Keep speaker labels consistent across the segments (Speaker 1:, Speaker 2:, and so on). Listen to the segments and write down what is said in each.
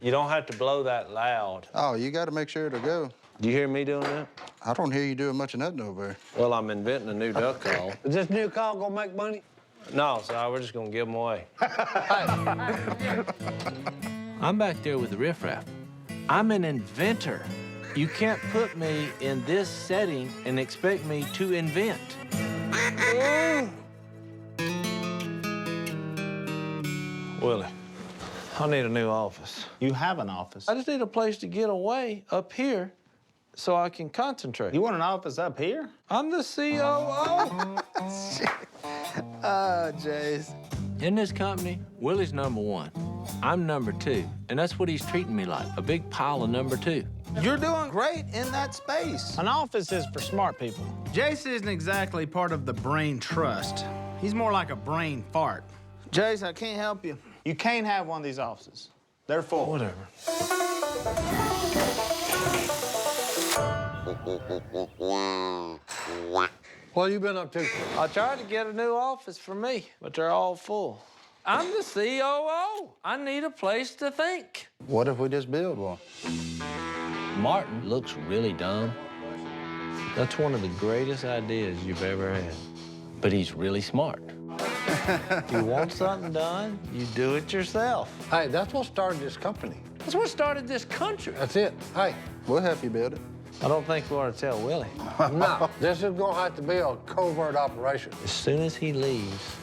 Speaker 1: You don't have to blow that loud.
Speaker 2: Oh, you got to make sure it'll go.
Speaker 1: Do you hear me doing that?
Speaker 2: I don't hear you doing much of nothing over there.
Speaker 1: Well, I'm inventing a new duck call.
Speaker 3: Is this new call gonna make money?
Speaker 1: No, Si, we're just gonna give them away.
Speaker 4: I'm back there with the riffraff. I'm an inventor. You can't put me in this setting and expect me to invent.
Speaker 1: Willie, I need a new office.
Speaker 5: You have an office.
Speaker 1: I just need a place to get away up here so I can concentrate.
Speaker 5: You want an office up here?
Speaker 1: I'm the COO.
Speaker 2: Oh, Jace.
Speaker 4: In this company, Willie's number one. I'm number two, and that's what he's treating me like, a big pile of number two.
Speaker 5: You're doing great in that space. An office is for smart people. Jace isn't exactly part of the brain trust. He's more like a brain fart. Jace, I can't help you. You can't have one of these offices. They're full.
Speaker 1: Whatever.
Speaker 3: What have you been up to?
Speaker 1: I tried to get a new office for me, but they're all full. I'm the COO. I need a place to think.
Speaker 2: What if we just build one?
Speaker 4: Martin looks really dumb,
Speaker 1: That's one of the greatest ideas you've ever had.
Speaker 4: but he's really smart.
Speaker 1: If you want something done, you do it yourself.
Speaker 3: Hey, that's what started this company.
Speaker 4: That's what started this country.
Speaker 3: That's it. Hey,
Speaker 2: We'll help you build it.
Speaker 1: I don't think we ought to tell Willie.
Speaker 3: no, this is gonna have to be a covert operation.
Speaker 1: As soon as he leaves,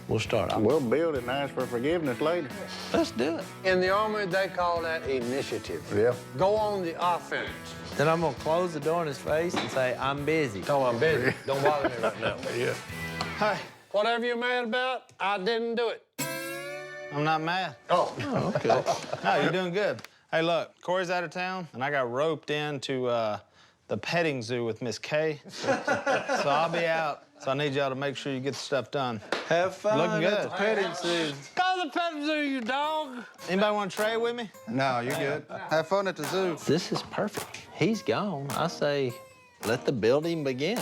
Speaker 1: we'll start off.
Speaker 6: We'll build it and ask for forgiveness later.
Speaker 1: Let's do it.
Speaker 3: In the Army, they call that initiative.
Speaker 6: Yeah.
Speaker 3: Go on the offense.
Speaker 1: Then I'm gonna close the door in his face and say, I'm busy.
Speaker 3: Tell him I'm busy. Don't bother me right now.
Speaker 6: Yeah.
Speaker 5: Hey,
Speaker 3: Whatever you're mad about, I didn't do it.
Speaker 5: I'm not mad.
Speaker 3: Oh.
Speaker 1: Okay.
Speaker 5: No, you're doing good. Hey, look, Corey's out of town, and I got roped into the petting zoo with Miss Kay. So I'll be out. So I need y'all to make sure you get the stuff done.
Speaker 1: Have fun
Speaker 5: Looking
Speaker 1: at
Speaker 5: good.
Speaker 1: the petting zoo.
Speaker 5: Go to the petting zoo, you dog. Anybody want to trade with me?
Speaker 2: No, you're good. Have fun at the zoo.
Speaker 1: This is perfect. He's gone. I say, let the building begin.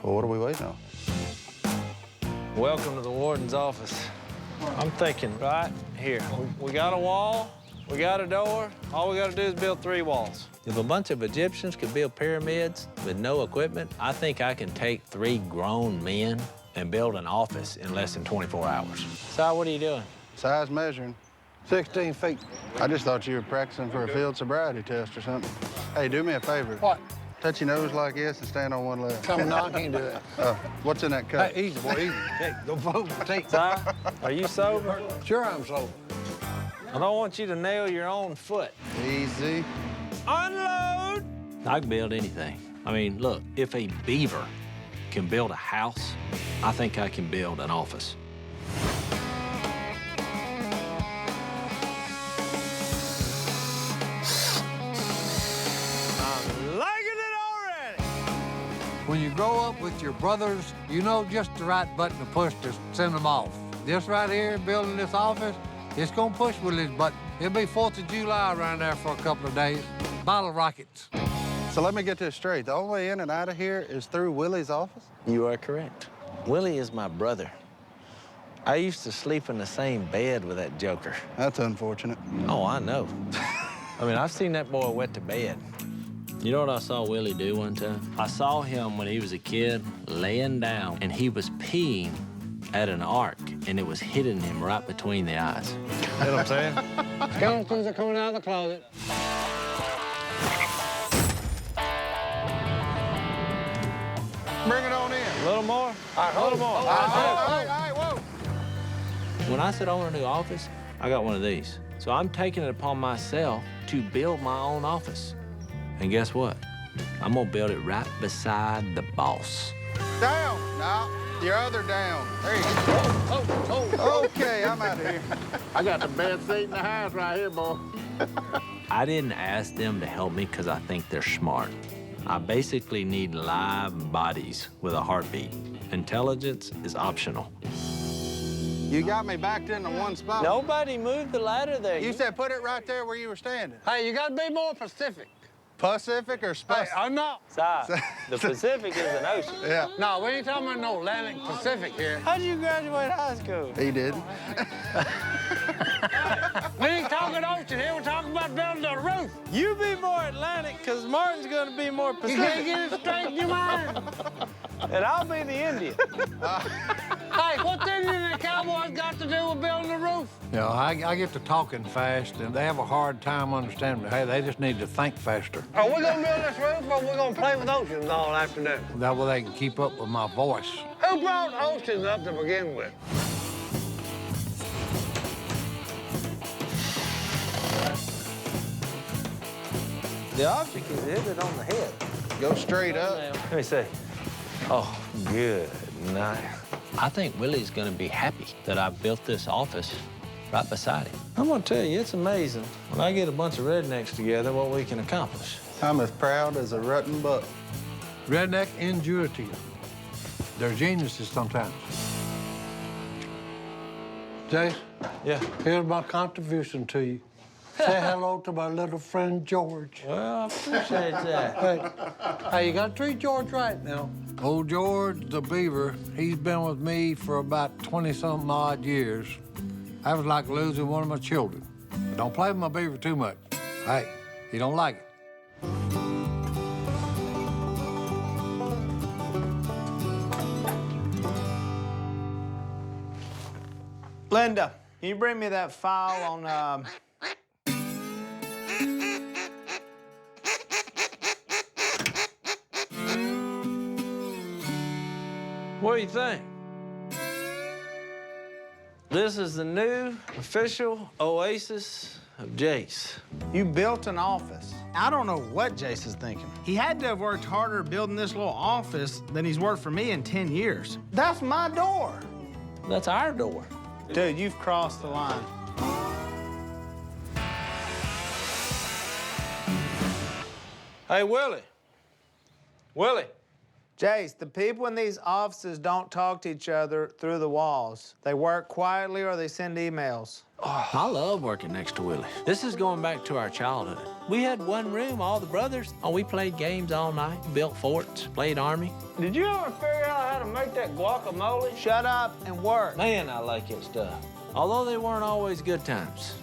Speaker 2: Well, what are we waiting on?
Speaker 1: Welcome to the warden's office. I'm thinking right here. We got a wall, we got a door. All we gotta do is build 3 walls. If a bunch of Egyptians could build pyramids with no equipment, I think I can take 3 grown men and build an office in less than 24 hours. Si, what are you doing?
Speaker 2: Size measuring.
Speaker 3: 16 feet.
Speaker 2: I just thought you were practicing for a field sobriety test or something. Hey, do me a favor.
Speaker 3: What?
Speaker 2: Touch your nose like this and stand on one leg.
Speaker 3: Tell me no, I can't do that.
Speaker 2: What's in that cup?
Speaker 3: Hey, easy, boy, easy. Hey, go vote. Take.
Speaker 1: Si, are you sober?
Speaker 3: Sure, I'm sober.
Speaker 1: I don't want you to nail your own foot.
Speaker 2: Easy.
Speaker 1: Unload! I can build anything. I mean, look, if a beaver can build a house, I think I can build an office. I'm liking it already!
Speaker 7: When you grow up with your brothers, you know just the right button to push to send them off. This right here, building this office, it's gonna push Willie's button. It'll be 4th of July around there for a couple of days. Bottle rockets.
Speaker 2: So let me get this straight. The only way in and out of here is through Willie's office?
Speaker 1: You are correct. Willie is my brother. I used to sleep in the same bed with that joker.
Speaker 2: That's unfortunate.
Speaker 1: Oh, I know. I mean, I've seen that boy wet to bed. You know what I saw Willie do one time? I saw him when he was a kid laying down, and he was peeing at an arc, and it was hitting him right between the eyes. You know what I'm saying?
Speaker 7: Skeletons are coming out of the closet.
Speaker 2: Bring it on in.
Speaker 1: A little more? A little more.
Speaker 2: All right, whoa.
Speaker 4: When I said I want a new office, I got one of these. So I'm taking it upon myself to build my own office. And guess what? I'm gonna build it right beside the boss.
Speaker 2: Down. No, your other down. There you go. Okay, I'm out of here.
Speaker 6: I got the best seat in the house right here, boy.
Speaker 4: I didn't ask them to help me because I think they're smart. I basically need live bodies with a heartbeat. Intelligence is optional.
Speaker 2: You got me backed into one spot.
Speaker 1: Nobody moved the ladder there.
Speaker 2: You said put it right there where you were standing.
Speaker 3: Hey, you gotta be more Pacific.
Speaker 2: Pacific or
Speaker 3: Hey,
Speaker 2: Pacific?
Speaker 3: no.
Speaker 1: Si, the Pacific is an ocean.
Speaker 2: Yeah,
Speaker 3: No, we ain't talking about no Atlantic Pacific here.
Speaker 1: How'd you graduate high school?
Speaker 2: he did.
Speaker 3: We ain't talking
Speaker 7: talking ocean. Here we're talking about building a roof.
Speaker 1: You be more Atlantic, because Martin's going to be more
Speaker 7: You
Speaker 1: Pacific.
Speaker 7: can't get it straight in your mind.
Speaker 1: And I'll be the Indian.
Speaker 7: Hey, what's Indian and cowboys got to do with building a roof?
Speaker 3: You know, I get to talking fast, and they have a hard time understanding. Hey, they just need to think faster.
Speaker 7: Are we gonna build this roof or we gonna play with oceans all afternoon?
Speaker 3: That way they can keep up with my voice.
Speaker 7: Who brought oceans up to begin with?
Speaker 1: The object is hit it on the head.
Speaker 2: Go straight up.
Speaker 1: Let me see. Oh, good night.
Speaker 4: I think Willie's gonna be happy that I built this office right beside him.
Speaker 1: I'm gonna tell you, it's amazing when I get a bunch of rednecks together what we can accomplish.
Speaker 2: I'm as proud as a rutting buck.
Speaker 3: Redneck ingenuity. They're geniuses sometimes. Jay,
Speaker 1: Yeah.
Speaker 3: here's my contribution to you. Say hello to my little friend George.
Speaker 1: Well, I appreciate that.
Speaker 3: Hey, you gotta treat George right now. Old George the Beaver, he's been with me for about 20-something odd years. I was like losing one of my children. But don't play with my beaver too much. Hey, he don't like it.
Speaker 5: Linda, can you bring me that file on,
Speaker 1: What do you think? This is the new official oasis of Jace.
Speaker 5: You built an office. I don't know what Jace is thinking. He had to have worked harder building this little office than he's worked for me in 10 years. That's my door.
Speaker 1: That's our door.
Speaker 5: Dude, you've crossed the line.
Speaker 1: Hey, Willie. Willie.
Speaker 5: Jace, the people in these offices don't talk to each other through the walls. They work quietly or they send emails.
Speaker 4: I love working next to Willie. This is going back to our childhood. We had one room, all the brothers, and we played games all night, built forts, played army.
Speaker 1: Did you ever figure out how to make that guacamole?
Speaker 5: Shut up and work.
Speaker 1: Man, I like that stuff.
Speaker 4: Although they weren't always good times,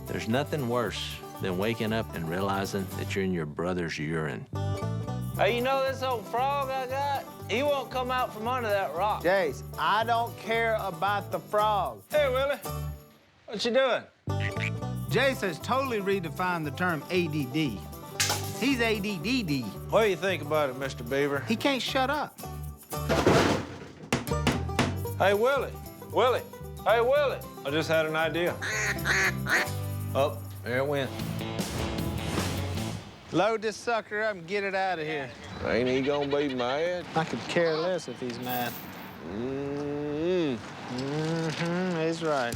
Speaker 4: there's nothing worse than waking up and realizing that you're in your brother's urine.
Speaker 1: Hey, you know this old frog I got? He won't come out from under that rock.
Speaker 5: Jace, I don't care about the frog.
Speaker 1: Hey, Willie. What you doing?
Speaker 5: Jace has totally redefined the term ADD. He's ADDD.
Speaker 1: What do you think about it, Mr. Beaver?
Speaker 5: He can't shut up.
Speaker 1: Hey, Willie. Willie. Hey, Willie. I just had an idea. Oh, there it went.
Speaker 5: Load this sucker up and get it out of here.
Speaker 6: Ain't he gonna be mad?
Speaker 5: I could care less if he's mad. He's right.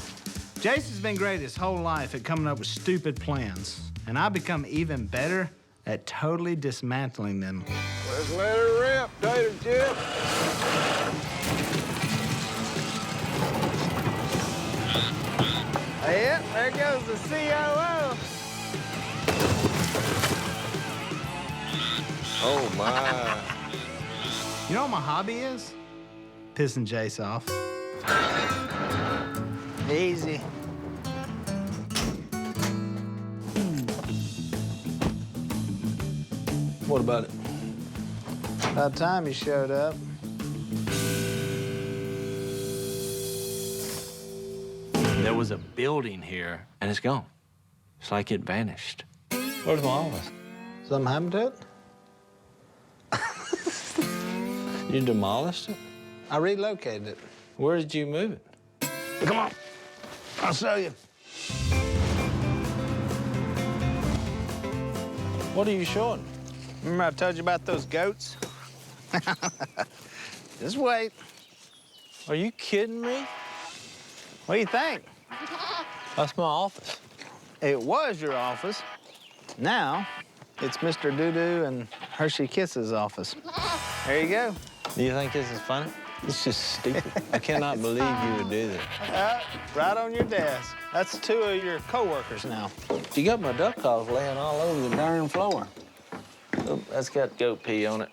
Speaker 5: Jace has been great his whole life at coming up with stupid plans, and I've become even better at totally dismantling them.
Speaker 6: Let's let her rip, tater chip.
Speaker 5: Yep, there goes the COO.
Speaker 6: Oh, my.
Speaker 5: You know what my hobby is? Pissing Jace off. Easy.
Speaker 1: What about it?
Speaker 5: About time he showed up.
Speaker 4: There was a building here, and it's gone. It's like it vanished.
Speaker 1: Where's my office?
Speaker 5: Something happened to it?
Speaker 1: You demolished it?
Speaker 5: I relocated it.
Speaker 1: Where did you move it?
Speaker 5: Come on, I'll show you.
Speaker 1: What are you showing?
Speaker 5: Remember I told you about those goats? Just wait.
Speaker 1: Are you kidding me?
Speaker 5: What do you think?
Speaker 1: That's my office.
Speaker 5: It was your office. Now, it's Mr. Doo-Doo and Hershey Kiss's office. There you go.
Speaker 1: Do you think this is funny? It's just stupid. I cannot believe you would do that.
Speaker 5: Right on your desk. That's 2 of your coworkers now.
Speaker 1: You got my duck calls laying all over the darn floor. Oh, that's got goat pee on it.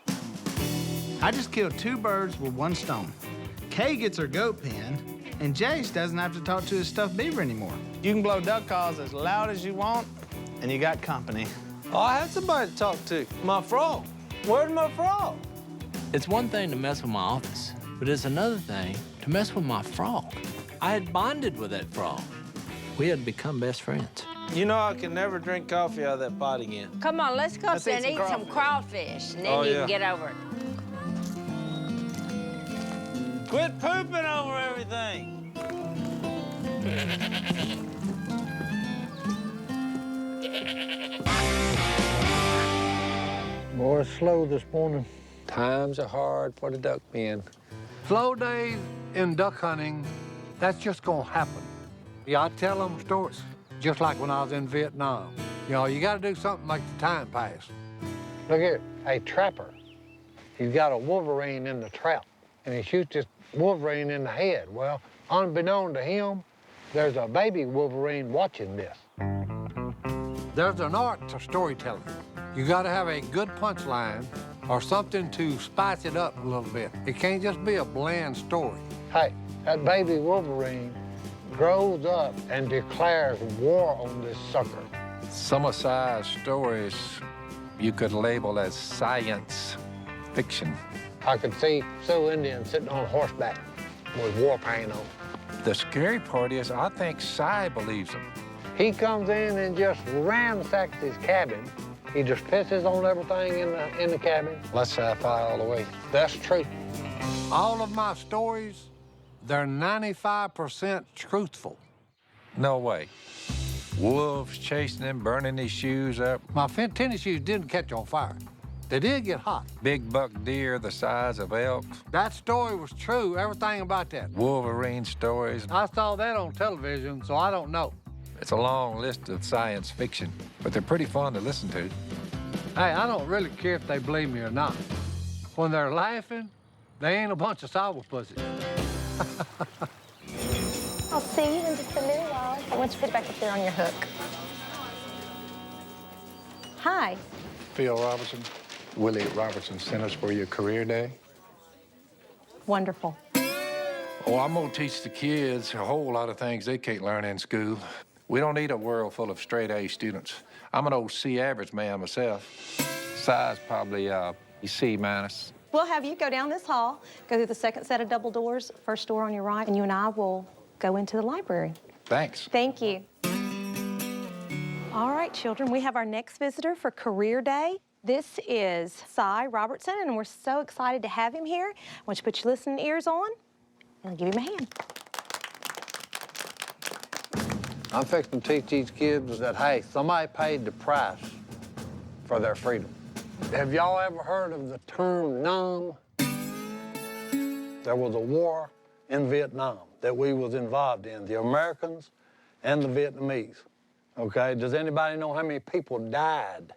Speaker 5: I just killed 2 birds with 1 stone. Kay gets her goat pen, And Jace doesn't have to talk to his stuffed beaver anymore. You can blow duck calls as loud as you want, and you got company.
Speaker 1: Oh, I had somebody to talk to. My frog. Where's my frog?
Speaker 4: It's one thing to mess with my office, but it's another thing to mess with my frog. I had bonded with that frog. We had become best friends.
Speaker 1: You know I can never drink coffee out of that pot again.
Speaker 8: Come on, let's go
Speaker 5: Let's
Speaker 8: and
Speaker 5: eat
Speaker 8: eat
Speaker 5: some
Speaker 8: some crawfish, and then
Speaker 1: Oh,
Speaker 8: you
Speaker 1: yeah.
Speaker 8: can get over it.
Speaker 1: Quit pooping over everything.
Speaker 3: Boy, it's slow this morning.
Speaker 7: Times are hard for the duck men. Slow days in duck hunting, that's just gonna happen. Yeah, I tell them stories, just like when I was in Vietnam. You know, you gotta do something to make the time pass. Look here, a trapper. He's got a wolverine in the trap, and he shoots this wolverine in the head. Well, unbeknown to him, there's a baby wolverine watching this. There's an art to storytelling. You gotta have a good punchline or something to spice it up a little bit. It can't just be a bland story. Hey, that baby wolverine grows up and declares war on this sucker.
Speaker 9: Some of Si's stories you could label as science fiction.
Speaker 3: I could see Sioux Indians sitting on horseback with war paint on.
Speaker 9: The scary part is I think Si believes them.
Speaker 3: He comes in and just ransacks his cabin. He just pisses on everything in the cabin.
Speaker 9: Let's sci-fi all the way.
Speaker 3: That's true. All of my stories, they're 95% truthful.
Speaker 9: No way. Wolves chasing him, burning his shoes up.
Speaker 3: My tennis shoes didn't catch on fire. They did get hot.
Speaker 9: Big buck deer the size of elk.
Speaker 3: That story was true, everything about that.
Speaker 9: Wolverine stories.
Speaker 3: I saw that on television, so I don't know.
Speaker 9: It's a long list of science fiction, but they're pretty fun to listen to.
Speaker 3: Hey, I don't really care if they believe me or not. When they're laughing, they ain't a bunch of sourpussies.
Speaker 10: I'll see you in just a little while. I want you to put it back up there on your hook. Hi.
Speaker 11: Phil Robertson, Willie Robertson Centers for Your Career Day.
Speaker 10: Wonderful.
Speaker 9: Oh, I'm gonna teach the kids a whole lot of things they can't learn in school. We don't need a world full of straight A students. I'm an old C average man myself. Size probably C minus.
Speaker 10: We'll have you go down this hall, go through the second set of double doors, first door on your right, and you and I will go into the library.
Speaker 9: Thanks.
Speaker 10: Thank you. All right, children, we have our next visitor for Career Day. This is Si Robertson, and we're so excited to have him here. I want you to put your listening ears on, and I'll give him a hand.
Speaker 3: I'm fixing to teach these kids that, hey, somebody paid the price for their freedom. Have y'all ever heard of the term Nam? There was a war in Vietnam that we was involved in, the Americans and the Vietnamese. Okay, does anybody know how many people died?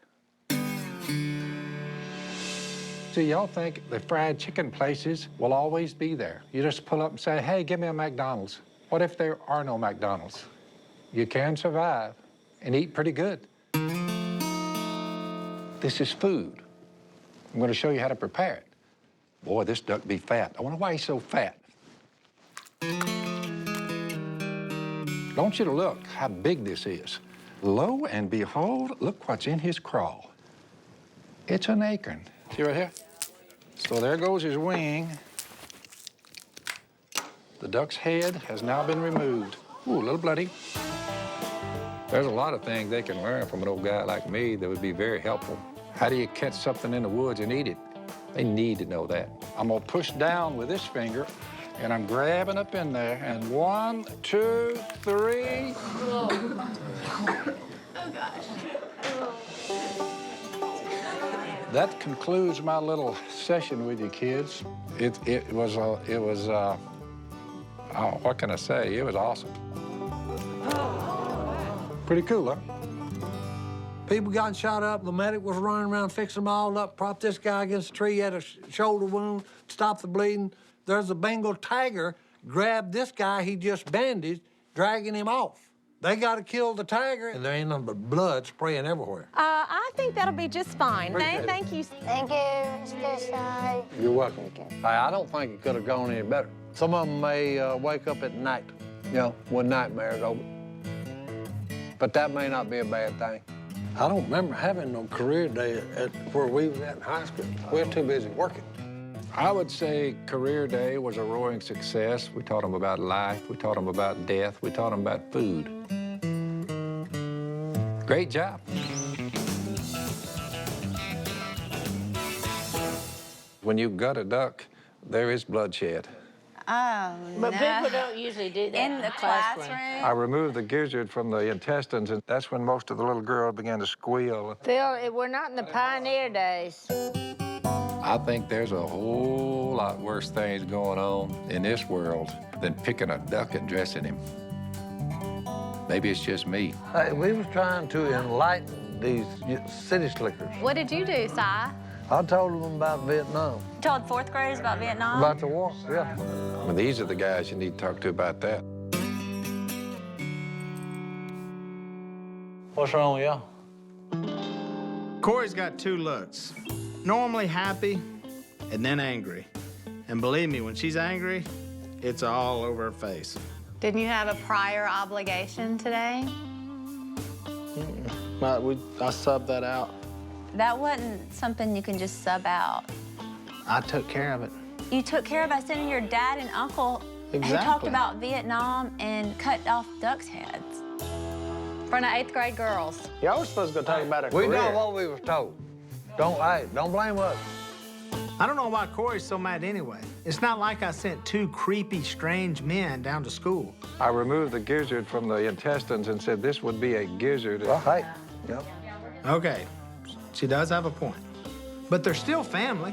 Speaker 9: So y'all think the fried chicken places will always be there? You just pull up and say, hey, give me a McDonald's. What if there are no McDonald's? You can survive and eat pretty good. This is food. I'm gonna show you how to prepare it. Boy, this duck be fat. I wonder why he's so fat. I want you to look how big this is. Lo and behold, look what's in his craw. It's an acorn. See right here? So there goes his wing. The duck's head has now been removed. Ooh, a little bloody. There's a lot of things they can learn from an old guy like me that would be very helpful. How do you catch something in the woods and eat it? They need to know that. I'm gonna push down with this finger, and I'm grabbing up in there, and 1, 2, 3. That concludes my little session with you kids. It was what can I say? It was awesome. Pretty cool, huh?
Speaker 3: People got shot up. The medic was running around fixing them all up, propped this guy against a tree, had a shoulder wound, stopped the bleeding. There's a Bengal tiger, grabbed this guy he just bandaged, dragging him off. They got to kill the tiger, and there ain't nothing but blood spraying everywhere.
Speaker 10: I think that'll be just fine.
Speaker 3: Appreciate it.
Speaker 10: Thank you.
Speaker 8: Thank you, Mr. Si.
Speaker 3: You're welcome. Hey, I don't think it could have gone any better. Some of them may wake up at night, you know, with nightmares over it. But that may not be a bad thing. I don't remember having no career day at where we was at in high school. We were too busy working.
Speaker 9: I would say career day was a roaring success. We taught them about life. We taught them about death. We taught them about food. Great job. When you gut a duck, there is bloodshed.
Speaker 8: Oh,
Speaker 12: But
Speaker 8: no.
Speaker 12: people don't usually do that
Speaker 8: In the classroom?
Speaker 9: I removed the gizzard from the intestines, and that's when most of the little girls began to squeal.
Speaker 12: Phil, we're not in the pioneer days.
Speaker 9: I think there's a whole lot worse things going on in this world than picking a duck and dressing him. Maybe it's just me.
Speaker 3: Hey, we was trying to enlighten these city slickers.
Speaker 8: What did you do, Si?
Speaker 3: I told them about Vietnam,
Speaker 8: You told fourth graders about Vietnam?
Speaker 3: about the war, yeah.
Speaker 9: Well, these are the guys you need to talk to about that.
Speaker 1: What's wrong with y'all?
Speaker 5: Corey's got two looks. Normally happy, and then angry. And believe me, when she's angry, it's all over her face.
Speaker 8: Didn't you have a prior obligation today?
Speaker 5: I subbed that out.
Speaker 8: That wasn't something you can just sub out.
Speaker 5: I took care of it.
Speaker 8: You took care of by sending your dad and uncle who talked
Speaker 5: Exactly.
Speaker 8: about Vietnam and cut off ducks' heads. In front of 8th grade girls.
Speaker 5: Y'all were supposed to go talk about a
Speaker 3: We
Speaker 5: career.
Speaker 3: know what we was told. Don't blame us.
Speaker 5: I don't know why Corey's so mad anyway. It's not like I sent two creepy, strange men down to school.
Speaker 9: I removed the gizzard from the intestines and said this would be a gizzard.
Speaker 3: Well, hey, yep.
Speaker 5: Okay, she does have a point. But they're still family.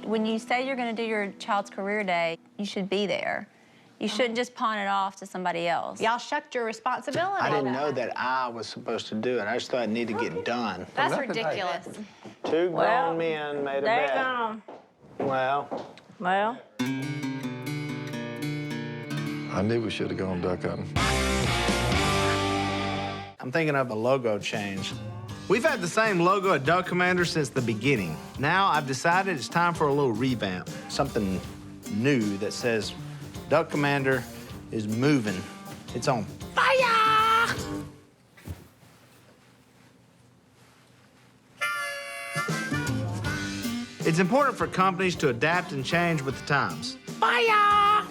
Speaker 8: When you say you're going to do your child's career day, you should be there. You shouldn't just pawn it off to somebody else. Y'all shucked your responsibility.
Speaker 5: I didn't know that I was supposed to do it. I just thought it needed to get done.
Speaker 8: That's ridiculous.
Speaker 5: Two grown men made a
Speaker 12: They're
Speaker 5: bet.
Speaker 12: gone.
Speaker 5: Well,
Speaker 12: Well,
Speaker 9: I knew we should have gone duck hunting.
Speaker 5: I'm thinking of a logo change. We've had the same logo at Duck Commander since the beginning. Now I've decided it's time for a little revamp. Something new that says Duck Commander is moving. It's on fire! It's important for companies to adapt and change with the times. Fire!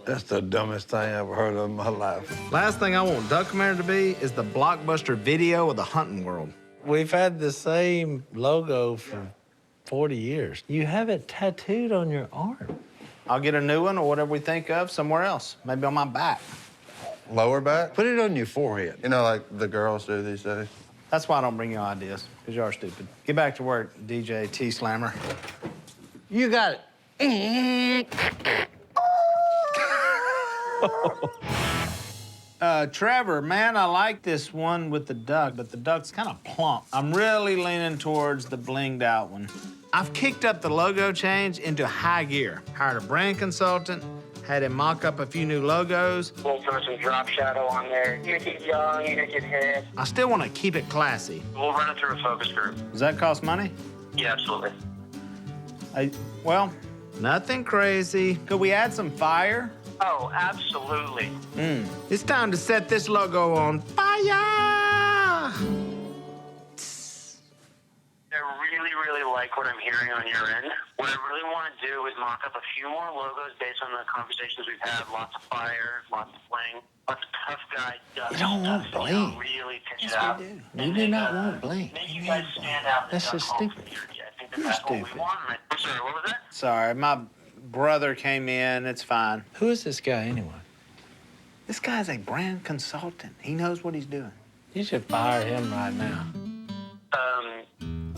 Speaker 3: That's the dumbest thing I ever heard of in my life.
Speaker 5: Last thing I want Duck Commander to be is the blockbuster video of the hunting world.
Speaker 1: We've had the same logo for 40 years. You have it tattooed on your arm.
Speaker 5: I'll get a new one or whatever we think of somewhere else, maybe on my back.
Speaker 2: Lower back?
Speaker 3: Put it on your forehead.
Speaker 2: You know, like the girls do these days.
Speaker 5: That's why I don't bring you ideas, because you are stupid. Get back to work, DJ T-Slammer.
Speaker 3: You got it.
Speaker 5: Trevor, man, I like this one with the duck, but the duck's kind of plump. I'm really leaning towards the blinged out one. I've kicked up the logo change into high gear. Hired a brand consultant, had him mock up a few new logos.
Speaker 13: We'll throw some drop shadow on there. You make it young, you make it hip.
Speaker 5: I still want to keep it classy.
Speaker 13: We'll run it through a focus group.
Speaker 5: Does that cost money?
Speaker 13: Yeah, absolutely.
Speaker 5: Well, nothing crazy. Could we add some fire?
Speaker 13: Oh, absolutely.
Speaker 5: It's time to set this logo on fire!
Speaker 13: I really like what I'm hearing on your end. What I really want to do is mock up a few more logos based on the conversations we've had. Lots of fire, lots of fling, lots of tough guy stuff.
Speaker 1: You don't want
Speaker 13: stuff,
Speaker 1: bling.
Speaker 13: Really pitch
Speaker 1: Yes,
Speaker 13: it out.
Speaker 1: we do.
Speaker 13: And
Speaker 1: You do
Speaker 13: make,
Speaker 1: not want bling.
Speaker 13: Make you guys stand out.
Speaker 1: That's just stupid.
Speaker 13: I think
Speaker 1: You're
Speaker 13: that's what
Speaker 1: stupid.
Speaker 13: we want. I'm sorry, what was that?
Speaker 5: Sorry, my brother came in. It's fine.
Speaker 1: Who is this guy anyway?
Speaker 5: This guy's a brand consultant. He knows what he's doing.
Speaker 1: You should fire him right now.
Speaker 13: Um,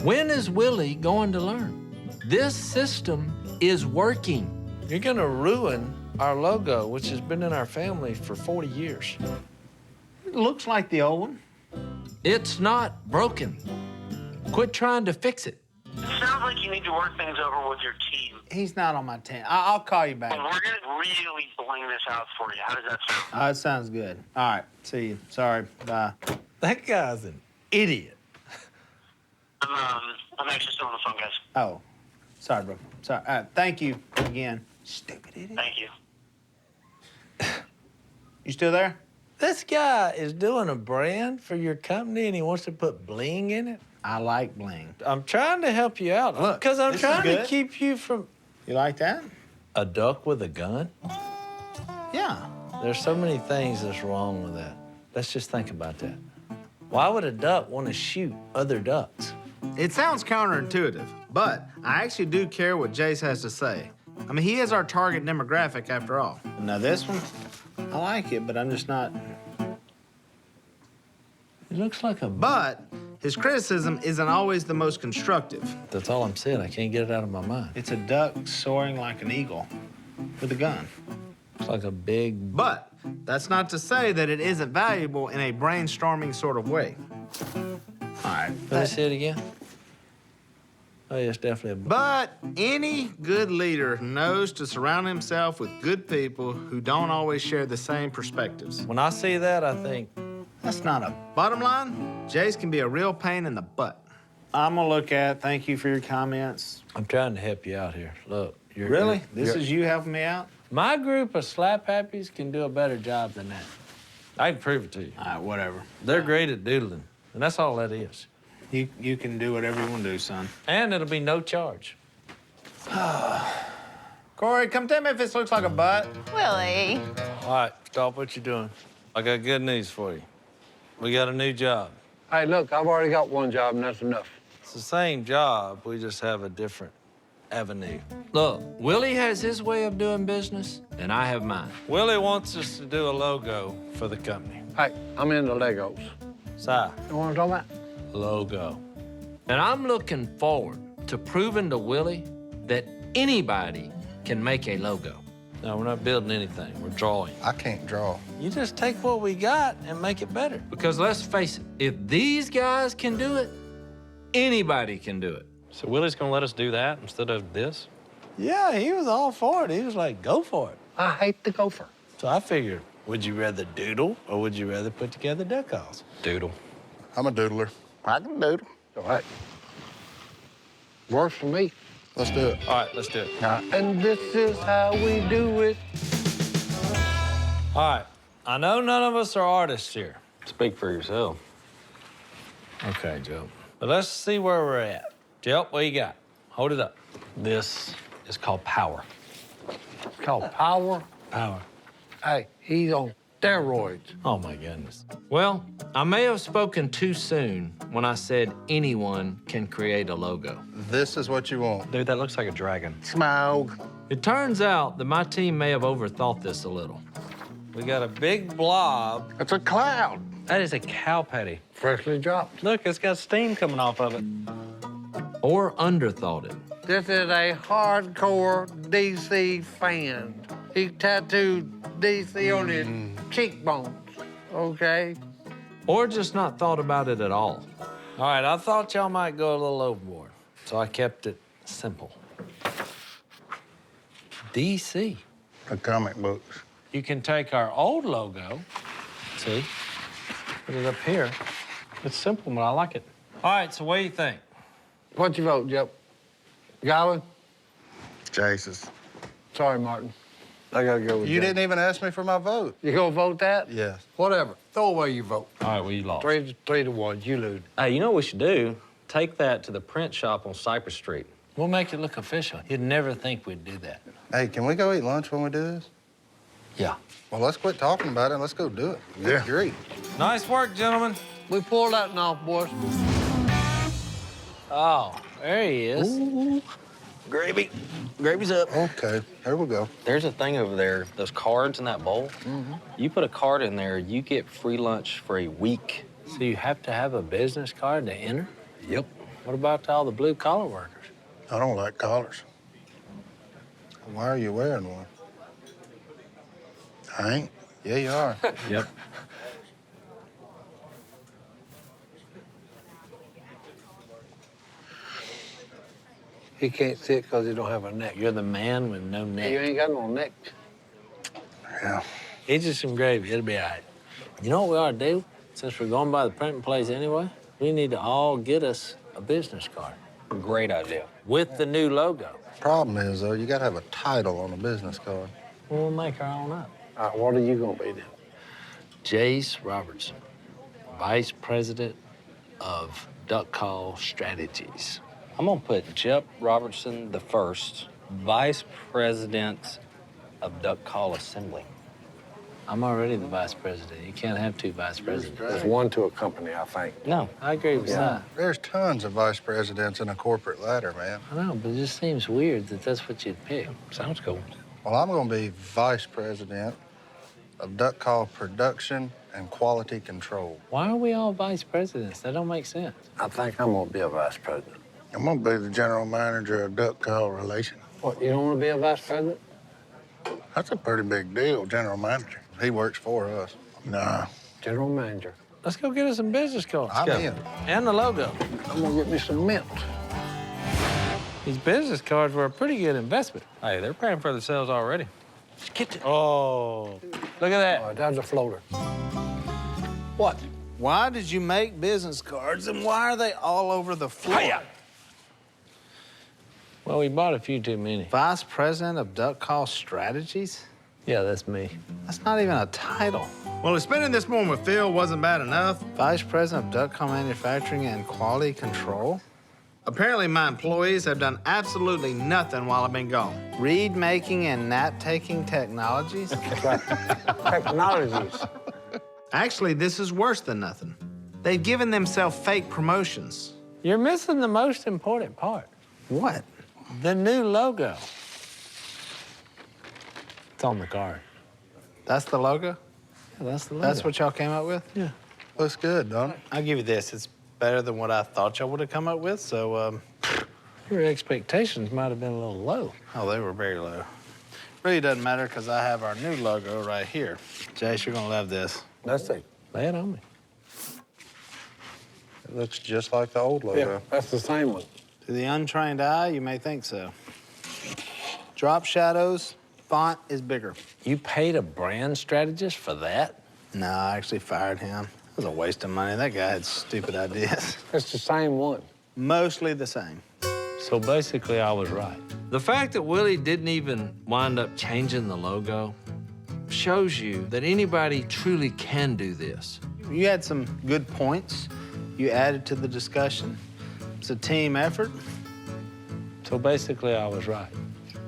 Speaker 4: When is Willie going to learn? This system is working.
Speaker 1: You're gonna ruin our logo, which has been in our family for 40 years.
Speaker 5: It looks like the old one.
Speaker 4: It's not broken. Quit trying to fix it.
Speaker 13: it sounds like you need to work things over with your team.
Speaker 5: He's not on my team. I'll call you back.
Speaker 13: And we're going to really bling this out for you. How does that sound?
Speaker 5: It sounds good. All right, see you. Sorry, bye.
Speaker 1: That guy's an idiot.
Speaker 13: I'm actually still on the phone, guys.
Speaker 5: Oh, Sorry, bro. Sorry. Thank you again. Stupid idiot.
Speaker 13: Thank you.
Speaker 5: You still there?
Speaker 1: This guy is doing a brand for your company and he wants to put bling in it?
Speaker 5: I like bling.
Speaker 1: I'm trying to help you out.
Speaker 5: Look,
Speaker 1: because I'm
Speaker 5: this is
Speaker 1: trying to
Speaker 5: good.
Speaker 1: keep you from
Speaker 5: You like that?
Speaker 1: a duck with a gun.
Speaker 5: Yeah.
Speaker 1: There's so many things that's wrong with that. Let's just think about that. Why would a duck want to shoot other ducks?
Speaker 5: It sounds counterintuitive, but I actually do care what Jace has to say. I mean, he is our target demographic after all. Now this one, I like it, but I'm just not.
Speaker 1: It looks like a...
Speaker 5: But his criticism isn't always the most constructive.
Speaker 1: That's all I'm saying. I can't get it out of my mind.
Speaker 5: It's a duck soaring like an eagle with a gun.
Speaker 1: It's like a big...
Speaker 5: But that's not to say that it isn't valuable in a brainstorming sort of way. All right.
Speaker 1: Let me see it again. Oh, yeah, it's definitely a...
Speaker 5: But any good leader knows to surround himself with good people who don't always share the same perspectives.
Speaker 1: When I see that, I think...
Speaker 5: That's not a... Bottom line, Jace can be a real pain in the butt. I'm gonna look at it. Thank you for your comments.
Speaker 1: I'm trying to help you out here. Look, you're...
Speaker 5: Really? This
Speaker 1: you're-
Speaker 5: is you helping me out?
Speaker 1: My group of slap happies can do a better job than that. I can prove it to you.
Speaker 5: All right, whatever.
Speaker 1: They're great at doodling, and that's all that is.
Speaker 5: You can do whatever you want to do, son.
Speaker 1: And it'll be no charge.
Speaker 5: Corey, come tell me if this looks like a butt.
Speaker 8: Willie.
Speaker 1: All right, stop what you're doing. I got good news for you. We got a new job.
Speaker 7: Hey, look, I've already got one job, and that's enough.
Speaker 1: It's the same job, we just have a different avenue.
Speaker 4: Look, Willie has his way of doing business, and I have mine.
Speaker 1: Willie wants us to do a logo for the company.
Speaker 7: Hey, I'm into Legos.
Speaker 1: Si,
Speaker 7: You know what I'm talking about?
Speaker 1: logo.
Speaker 4: And I'm looking forward to proving to Willie that anybody can make a logo.
Speaker 1: No, we're not building anything, we're drawing.
Speaker 2: I can't draw.
Speaker 1: You just take what we got and make it better.
Speaker 4: Because let's face it, if these guys can do it, anybody can do it.
Speaker 14: So Willie's gonna let us do that instead of this?
Speaker 1: Yeah, he was all for it. He was like, go for it.
Speaker 7: I hate the gopher.
Speaker 1: So I figured, would you rather doodle or would you rather put together decals?
Speaker 14: Doodle.
Speaker 2: I'm a doodler. I can doodle.
Speaker 7: All right. Works for me.
Speaker 2: Let's do it.
Speaker 1: All right, let's do it.
Speaker 7: And this is how we do it.
Speaker 1: All right, I know none of us are artists here.
Speaker 14: Speak for yourself.
Speaker 1: Okay, Joe. But let's see where we're at. Joe, what you got? Hold it up.
Speaker 14: This is called power.
Speaker 7: It's called power.
Speaker 1: Power.
Speaker 7: Hey, he's on steroids.
Speaker 1: Oh, my goodness.
Speaker 4: Well, I may have spoken too soon when I said anyone can create a logo.
Speaker 2: This is what you want.
Speaker 14: Dude, that looks like a dragon.
Speaker 2: Smaug.
Speaker 4: It turns out that my team may have overthought this a little.
Speaker 1: We got a big blob.
Speaker 2: It's a cloud.
Speaker 14: That is a cow patty.
Speaker 7: Freshly dropped.
Speaker 14: Look, it's got steam coming off of it.
Speaker 4: Or underthought it.
Speaker 7: This is a hardcore DC fan. He tattooed DC on his cheekbones, okay?
Speaker 4: Or just not thought about it at all.
Speaker 1: All right, I thought y'all might go a little overboard, so I kept it simple. DC.
Speaker 2: The comic books.
Speaker 1: You can take our old logo, see, put it up here.
Speaker 14: It's simple, but I like it.
Speaker 1: All right, so what do you think?
Speaker 7: What you vote, Joe? Godwin?
Speaker 2: Jace's.
Speaker 7: Sorry, Martin. I gotta go with
Speaker 2: You
Speaker 7: Jay.
Speaker 2: didn't even ask me for my vote.
Speaker 7: You gonna vote that?
Speaker 2: Yes.
Speaker 7: Whatever. Throw away your vote.
Speaker 14: All right, well, you lost.
Speaker 7: 3-1. You lose.
Speaker 14: Hey, you know what we should do? Take that to the print shop on Cypress Street.
Speaker 1: We'll make it look official. You'd never think we'd do that.
Speaker 2: Hey, can we go eat lunch when we do this?
Speaker 1: Yeah.
Speaker 2: Well, let's quit talking about it and let's go do it. Yeah. Great.
Speaker 1: Nice work, gentlemen.
Speaker 7: We pulled that one off, boys.
Speaker 1: Oh, there he is.
Speaker 14: Ooh. Gravy. Gravy's up.
Speaker 2: Okay, here we go.
Speaker 14: There's a thing over there, those cards in that bowl. You put a card in there, you get free lunch for a week.
Speaker 1: So you have to have a business card to enter?
Speaker 14: Yep.
Speaker 1: What about all the blue-collar workers?
Speaker 2: I don't like collars. Why are you wearing one? I ain't. Yeah, you are.
Speaker 14: Yep.
Speaker 7: He can't sit because he don't have a neck.
Speaker 1: You're the man with no neck.
Speaker 7: You ain't got no neck.
Speaker 2: Yeah.
Speaker 1: Eat you some gravy, it'll be all right. You know what we ought to do? Since we're going by the printing place anyway, we need to all get us a business card.
Speaker 14: Great idea. With the new logo.
Speaker 2: Problem is, though, you gotta have a title on a business card.
Speaker 4: We'll make our own up.
Speaker 11: What are you gonna be then?
Speaker 4: Jace Robertson, Vice President of Duck Call Strategies. I'm gonna put Jep Robertson the first, Vice President of Duck Call Assembly. I'm already the vice president. You can't have two vice presidents.
Speaker 11: There's one to a company, I think.
Speaker 4: No, I agree with that.
Speaker 2: There's tons of vice presidents in a corporate ladder, man.
Speaker 4: I know, but it just seems weird that that's what you'd pick.
Speaker 14: Sounds cool.
Speaker 2: Well, I'm gonna be vice president of Duck Call Production and Quality Control.
Speaker 4: Why are we all vice presidents? That don't make sense.
Speaker 11: I think I'm gonna be a vice president.
Speaker 2: I'm gonna be the general manager of Duck Call Relations.
Speaker 11: What, you don't wanna be a vice president?
Speaker 2: That's a pretty big deal, general manager. He works for us. Nah.
Speaker 11: General manager.
Speaker 4: Let's go get us some business cards.
Speaker 2: I'm in.
Speaker 4: And the logo.
Speaker 11: I'm gonna get me some mint.
Speaker 4: These business cards were a pretty good investment.
Speaker 14: Hey, they're paying for themselves already.
Speaker 4: Oh, look at that.
Speaker 11: Oh, that's a floater.
Speaker 5: What? Why did you make business cards and why are they all over the floor?
Speaker 4: Well, we bought a few too many.
Speaker 5: Vice President of Duck Call Strategies?
Speaker 4: Yeah, that's me.
Speaker 5: That's not even a title. Well, if spending this morning with Phil wasn't bad enough, Vice President of Duck Call Manufacturing and Quality Control? Apparently, my employees have done absolutely nothing while I've been gone. Reed making and nap-taking technologies?
Speaker 11: Technologies.
Speaker 5: Actually, this is worse than nothing. They've given themselves fake promotions.
Speaker 4: You're missing the most important part.
Speaker 5: What?
Speaker 4: The new logo. It's on the card.
Speaker 5: That's the logo?
Speaker 4: Yeah, that's the logo.
Speaker 5: That's what y'all came up with?
Speaker 4: Yeah.
Speaker 2: Looks good, don't it?
Speaker 5: I'll give you this. It's better than what I thought y'all would have come up with, so,
Speaker 4: Your expectations might have been a little low.
Speaker 5: Oh, they were very low. Really doesn't matter because I have our new logo right here. Jace, you're gonna love this.
Speaker 11: That's it.
Speaker 4: Lay it on me.
Speaker 2: It looks just like the old logo.
Speaker 11: Yeah, that's the same one.
Speaker 5: To the untrained eye, you may think so. Drop shadows, font is bigger.
Speaker 4: You paid a brand strategist for that?
Speaker 5: No, I actually fired him. It was a waste of money. That guy had stupid ideas.
Speaker 11: It's the same one.
Speaker 5: Mostly the same.
Speaker 4: So basically, I was right. The fact that Willie didn't even wind up changing the logo shows you that anybody truly can do this.
Speaker 5: You had some good points you added to the discussion. It's a team effort.
Speaker 4: So basically, I was right.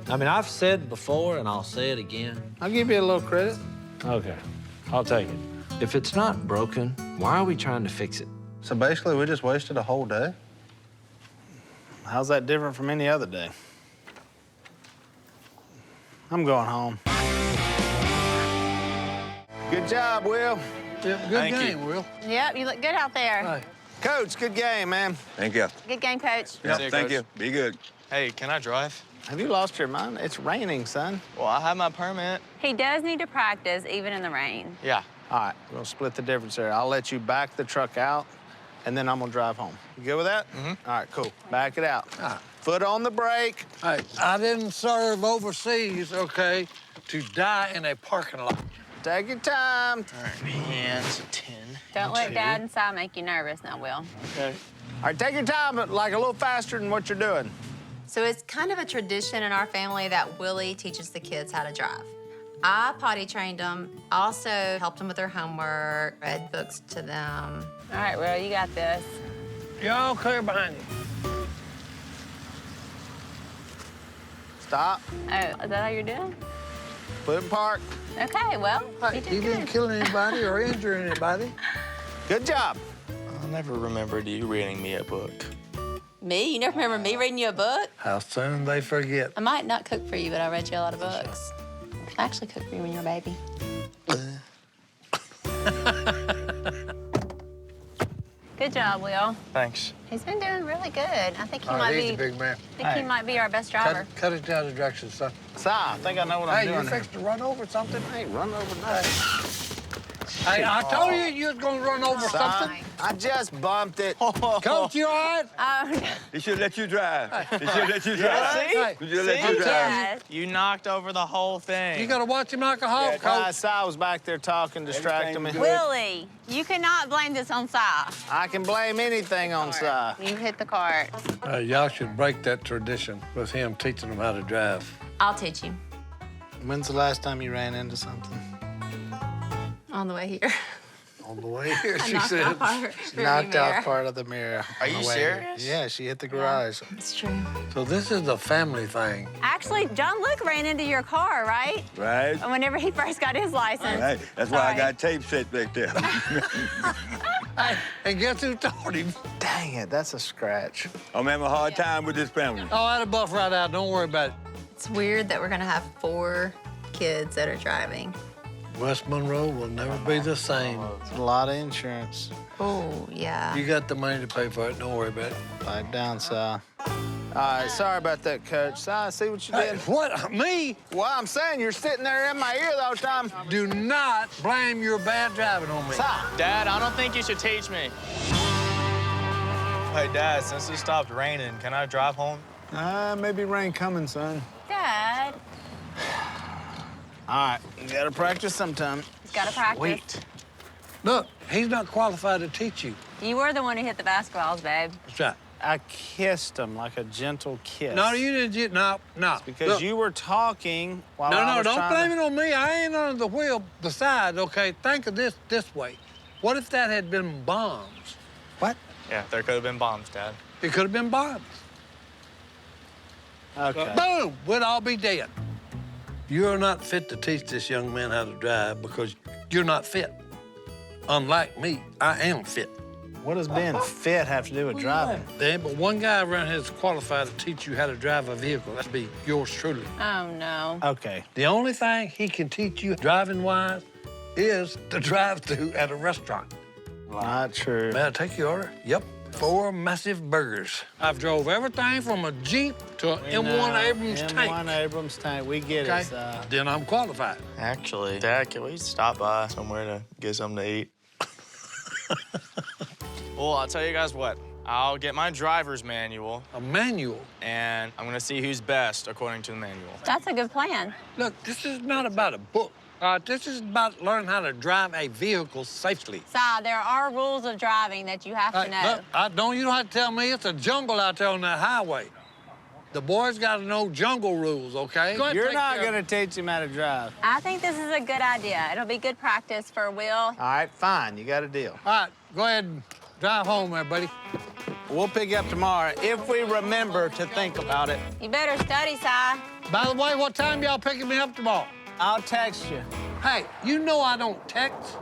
Speaker 4: I mean, I've said before, and I'll say it again.
Speaker 5: I'll give you a little credit.
Speaker 4: Okay, I'll take it. If it's not broken, why are we trying to fix it?
Speaker 2: So basically, we just wasted a whole day?
Speaker 5: How's that different from any other day? I'm going home. Good job, Will.
Speaker 3: Yep, good game, Will.
Speaker 8: Yep, you look good out there.
Speaker 3: Hey.
Speaker 5: Coach, good game, man.
Speaker 6: Thank you.
Speaker 8: Good game, Coach.
Speaker 6: Yeah, thank you. Be good.
Speaker 15: Hey, can I drive?
Speaker 5: Have you lost your mind? It's raining, son.
Speaker 15: Well, I have my permit.
Speaker 8: He does need to practice, even in the rain.
Speaker 15: Yeah.
Speaker 5: All right, we're gonna split the difference there. I'll let you back the truck out, and then I'm gonna drive home. You good with that? Mm-hmm. All right, cool. Back it out. Foot on the brake.
Speaker 3: Hey, I didn't serve overseas, okay, to die in a parking lot.
Speaker 5: Take your time.
Speaker 15: All right, hands, a 10.
Speaker 8: Don't let Dad and Si make you nervous now, Will.
Speaker 5: Okay. All right, take your time, but like a little faster than what you're doing.
Speaker 16: So it's kind of a tradition in our family that Willie teaches the kids how to drive. I potty trained them, also helped them with their homework, read books to them.
Speaker 8: All right, Will, you got this.
Speaker 3: Y'all clear behind you.
Speaker 5: Stop.
Speaker 8: Oh, is that how you're doing?
Speaker 5: Put in park.
Speaker 8: Okay, well, you did
Speaker 3: You didn't kill anybody or injure anybody.
Speaker 5: Good job.
Speaker 15: I'll never remember you reading me a book.
Speaker 16: Me? You never remember me reading you a book?
Speaker 3: How soon they forget.
Speaker 16: I might not cook for you, but I read you a lot of books. I actually cooked for you when you were a baby.
Speaker 8: Good job, Will.
Speaker 15: Thanks.
Speaker 8: He's been doing really good. I think he
Speaker 3: All
Speaker 8: might
Speaker 3: right,
Speaker 8: be.
Speaker 3: easy, big man.
Speaker 8: I think he might be our best driver.
Speaker 3: Cut it down the direction, son.
Speaker 5: Si, I think I know what I'm
Speaker 3: Hey,
Speaker 5: doing.
Speaker 3: you're fixing to run over something?
Speaker 5: Hey, run over nothing.
Speaker 3: Hey, I told you was gonna run over something.
Speaker 5: I just bumped it.
Speaker 3: Coach, you all right?
Speaker 6: He should let you drive. He should let you drive.
Speaker 3: Hey,
Speaker 6: He should let you drive.
Speaker 8: Yes.
Speaker 15: You knocked over the whole thing.
Speaker 3: you gotta watch him like a hawk, Coach.
Speaker 5: Si was back there talking, distracting me.
Speaker 8: Willie, you cannot blame this on Si.
Speaker 5: I can blame anything on Si.
Speaker 8: You hit the cart.
Speaker 3: Y'all should break that tradition with him teaching them how to drive.
Speaker 16: I'll teach you
Speaker 5: When's the last time you ran into something?
Speaker 16: on the way here.
Speaker 3: On the way here,
Speaker 16: I
Speaker 3: she
Speaker 16: knocked
Speaker 3: said.
Speaker 16: off our rearview
Speaker 5: Knocked out
Speaker 16: mirror.
Speaker 5: part of the mirror.
Speaker 15: Are
Speaker 5: on
Speaker 15: you
Speaker 5: the way here.
Speaker 15: serious?
Speaker 5: Yeah, she hit the garage.
Speaker 16: It's true.
Speaker 3: So this is a family thing.
Speaker 8: Actually, John Luke ran into your car, right?
Speaker 6: Right?
Speaker 8: Whenever he first got his license.
Speaker 6: Right. That's why I
Speaker 8: Sorry.
Speaker 6: got tape set back there.
Speaker 3: Hey, and guess who told him?
Speaker 5: Dang it, that's a scratch.
Speaker 6: I'm having a hard time with this family.
Speaker 3: Oh, that'll buff right out. Don't worry about it.
Speaker 16: It's weird that we're gonna have 4 kids that are driving.
Speaker 3: West Monroe will never be the same.
Speaker 5: It's a lot of insurance.
Speaker 16: Oh, yeah.
Speaker 3: You got the money to pay for it. Don't worry about it.
Speaker 5: Pipe down, Si. All right, sorry about that, Coach. Si, see what you
Speaker 3: Hey,
Speaker 5: did?
Speaker 3: what? Me?
Speaker 5: Well, I'm saying you're sitting there in my ear the whole time.
Speaker 3: Do not blame your bad driving on me.
Speaker 5: Si.
Speaker 15: Dad, I don't think you should teach me. Hey, Dad, since it stopped raining, can I drive home?
Speaker 5: Maybe rain coming, son.
Speaker 8: Dad,
Speaker 5: All right, you gotta practice sometime.
Speaker 8: he's got to practice.
Speaker 5: Wait.
Speaker 3: Look, he's not qualified to teach you.
Speaker 8: You were the one who hit the basketballs, babe.
Speaker 3: That's right.
Speaker 5: I kissed him like a gentle kiss.
Speaker 3: No, you didn't. No.
Speaker 5: Because
Speaker 3: Look,
Speaker 5: you were talking while I
Speaker 3: No,
Speaker 5: was
Speaker 3: don't
Speaker 5: trying
Speaker 3: blame it on me. I ain't under the wheel. Besides, okay, think of this way. What if that had been bombs?
Speaker 5: What?
Speaker 15: Yeah, there could have been bombs, Dad.
Speaker 3: It could have been bombs.
Speaker 5: Okay.
Speaker 3: Boom! We'd all be dead. You're not fit to teach this young man how to drive because you're not fit. Unlike me, I am fit.
Speaker 5: What does being fit have to do with driving?
Speaker 3: There ain't but one guy around here that's qualified to teach you how to drive a vehicle. That'd be yours truly.
Speaker 8: Oh, no.
Speaker 5: Okay.
Speaker 3: The only thing he can teach you driving-wise is the drive-thru at a restaurant.
Speaker 5: Not true.
Speaker 3: May I take your order? Yep. 4 massive burgers. I've drove everything from a Jeep to an M1 Abrams tank.
Speaker 5: M1 Abrams tank. We get
Speaker 3: Okay?
Speaker 5: it, Si.
Speaker 3: Then I'm qualified.
Speaker 15: Actually, Dad, can we stop by somewhere to get something to eat? Well, I'll tell you guys what. I'll get my driver's manual,
Speaker 3: A manual?
Speaker 15: and I'm gonna see who's best according to the manual.
Speaker 8: That's a good plan.
Speaker 3: Look, this is not about a book. This is about learning how to drive a vehicle safely.
Speaker 8: Si, there are rules of driving that you have to know.
Speaker 3: Look, you don't have to tell me it's a jungle out there on that highway. The boys got to know jungle rules, okay? Go ahead,
Speaker 5: You're
Speaker 3: take
Speaker 5: not
Speaker 3: care of
Speaker 5: gonna teach him how to drive.
Speaker 8: I think this is a good idea. It'll be good practice for Will.
Speaker 5: All right, fine. You got a deal.
Speaker 3: All right, go ahead and drive home there, buddy.
Speaker 5: We'll pick you up tomorrow if we remember to think about it.
Speaker 8: You better study, Si.
Speaker 3: By the way, what time y'all picking me up tomorrow?
Speaker 5: I'll text you.
Speaker 3: Hey, you know I don't text.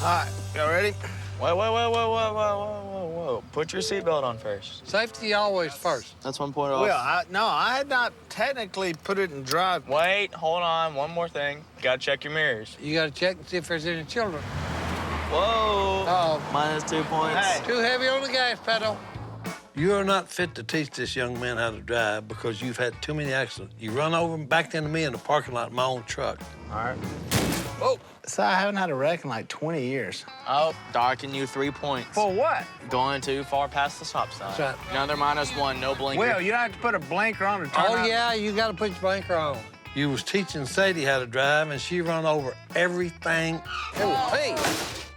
Speaker 5: All right, y'all ready?
Speaker 15: Whoa. Put your seatbelt on first.
Speaker 3: Safety always first.
Speaker 15: That's 1 point off.
Speaker 5: Well, I had not technically put it in drive.
Speaker 15: Wait, hold on. One more thing. Gotta check your mirrors.
Speaker 3: You got to check and see if there's any children.
Speaker 15: Whoa.
Speaker 3: Oh,
Speaker 15: Minus 2 points.
Speaker 5: Hey.
Speaker 3: too heavy on the gas pedal. You're not fit to teach this young man how to drive because you've had too many accidents. You run over and backed into me in the parking lot of my own truck.
Speaker 5: All right. Oh, so I haven't had a wreck in like 20 years.
Speaker 15: Oh, docking you 3 points.
Speaker 5: For what?
Speaker 15: Going too far past the stop sign.
Speaker 3: That's right.
Speaker 15: Another -1, no blinker.
Speaker 5: Well, you don't have to put a blinker on to turn
Speaker 3: Oh,
Speaker 5: out.
Speaker 3: yeah, you got to put your blinker on. You was teaching Sadie how to drive, and she run over everything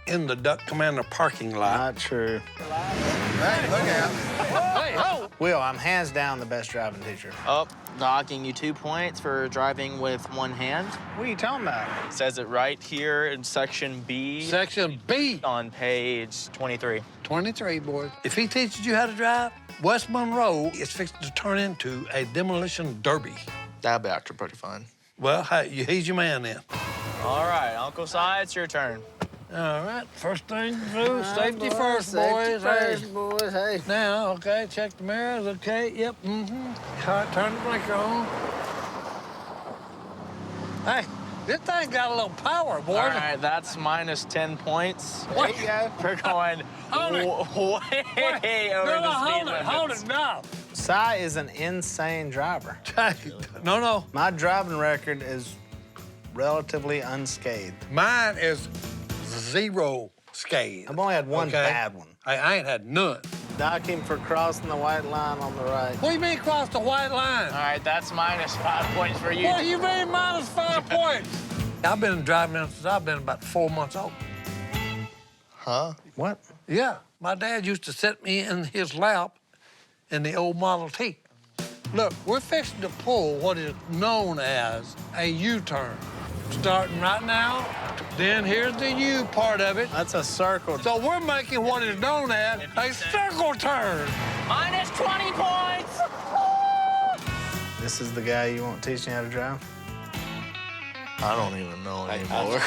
Speaker 3: in the Duck Commander parking lot.
Speaker 5: Not true.
Speaker 3: Hey, look out. Hey, ho!
Speaker 5: Will, I'm hands down the best driving teacher.
Speaker 15: Oh, docking you 2 points for driving with one hand.
Speaker 5: What are you talking about?
Speaker 15: It says it right here in section B
Speaker 3: Section B.
Speaker 15: on page 23.
Speaker 3: 23, boys. If he teaches you how to drive, West Monroe is fixed to turn into a demolition derby.
Speaker 15: That'll be actually pretty fun.
Speaker 3: Well, hey, he's your man then.
Speaker 15: All right, Uncle Si, it's your turn.
Speaker 3: All right, first thing to do, safety first, boys.
Speaker 5: boys. Hey.
Speaker 3: Now, okay, check the mirrors, okay, yep, turn the blinker on. Hey, this thing got a little power, boy.
Speaker 15: All right, that's minus 10 points.
Speaker 5: There you go.
Speaker 15: We're going
Speaker 3: Hold it.
Speaker 15: way over the speed limits.
Speaker 3: hold it, no.
Speaker 5: Si is an insane driver.
Speaker 3: No.
Speaker 5: My driving record is relatively unscathed.
Speaker 3: Mine is
Speaker 7: zero scared.
Speaker 5: I've only had one
Speaker 7: okay?
Speaker 5: bad one.
Speaker 7: I ain't had none.
Speaker 5: Dock him for crossing the white line on the right.
Speaker 7: What do you mean cross the white line?
Speaker 15: All right, that's -5 points for you.
Speaker 7: What do you mean -5 points? I've been driving since I've been about 4 months old.
Speaker 5: Huh? What?
Speaker 7: Yeah, my dad used to sit me in his lap in the old Model T. Look, we're fixing to pull what is known as a U-turn. Starting right now, then here's the U part of it.
Speaker 5: That's a circle.
Speaker 7: So we're making what is known as a circle turn.
Speaker 15: -20 points.
Speaker 5: This is the guy you want teaching how to drive?
Speaker 15: I don't even know anymore.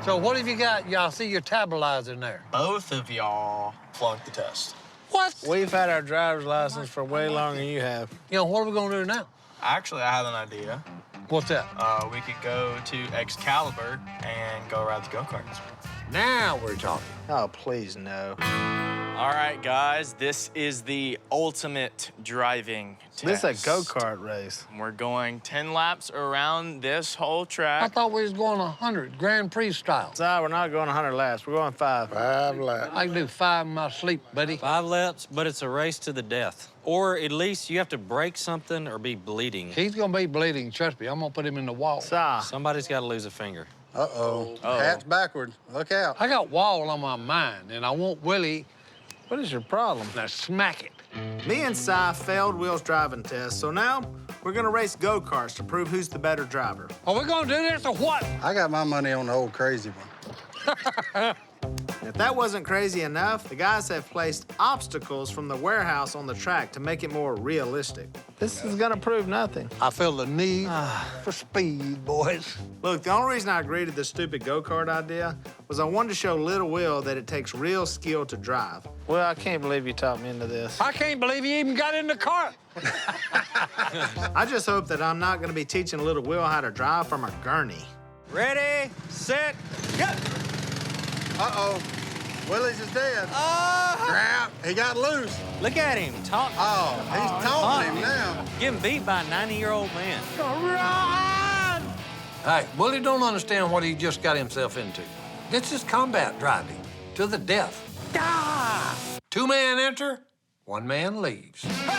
Speaker 7: So what have you got? Y'all see your tableizers in there.
Speaker 15: Both of y'all flunked the test.
Speaker 7: What?
Speaker 5: We've had our driver's license for way longer than you have.
Speaker 7: You know, what are we gonna do now?
Speaker 15: Actually, I have an idea.
Speaker 7: What's that?
Speaker 15: We could go to Excalibur and go ride the go-karts.
Speaker 7: Now we're talking.
Speaker 5: Oh, please, no.
Speaker 15: All right, guys, this is the ultimate driving test.
Speaker 5: This is a go-kart race.
Speaker 15: We're going 10 laps around this whole
Speaker 7: I
Speaker 15: track.
Speaker 7: thought we was going 100, Grand Prix style.
Speaker 5: So we're not going 100 laps. We're going 5.
Speaker 3: 5 laps.
Speaker 7: I can do 5 in my sleep, buddy.
Speaker 4: 5 laps, but it's a race to the death. Or at least you have to break something or be bleeding.
Speaker 7: He's gonna be bleeding, trust me. I'm gonna put him in the wall.
Speaker 4: Somebody's got to lose a finger.
Speaker 2: Uh-oh. Hat's backwards. Look out.
Speaker 7: I got wall on my mind, and I want Willie
Speaker 5: What is your problem?
Speaker 7: to smack it.
Speaker 5: Me and Si failed Will's driving test, so now we're gonna race go-karts to prove who's the better driver.
Speaker 7: Are we gonna do this or what?
Speaker 2: I got my money on the old crazy one.
Speaker 5: If that wasn't crazy enough, the guys have placed obstacles from the warehouse on the track to make it more realistic. This is gonna prove nothing.
Speaker 7: I feel the need for speed, boys.
Speaker 5: Look, the only reason I agreed to this stupid go-kart idea was I wanted to show little Will that it takes real skill to drive. Well, I can't believe you talked me into this.
Speaker 7: I can't believe he even got in the car.
Speaker 5: I just hope that I'm not gonna be teaching little Will how to drive from a gurney.
Speaker 4: Ready, set, go!
Speaker 2: Uh-oh. Willie's is dead. Crap. He got loose.
Speaker 4: Look at him, talk.
Speaker 2: Oh, he's taunting him now.
Speaker 4: Getting beat by a 90-year-old man.
Speaker 7: Hey, Willie don't understand what he just got himself into. This is combat driving to the death. 2 men enter, 1 man leaves.
Speaker 4: He put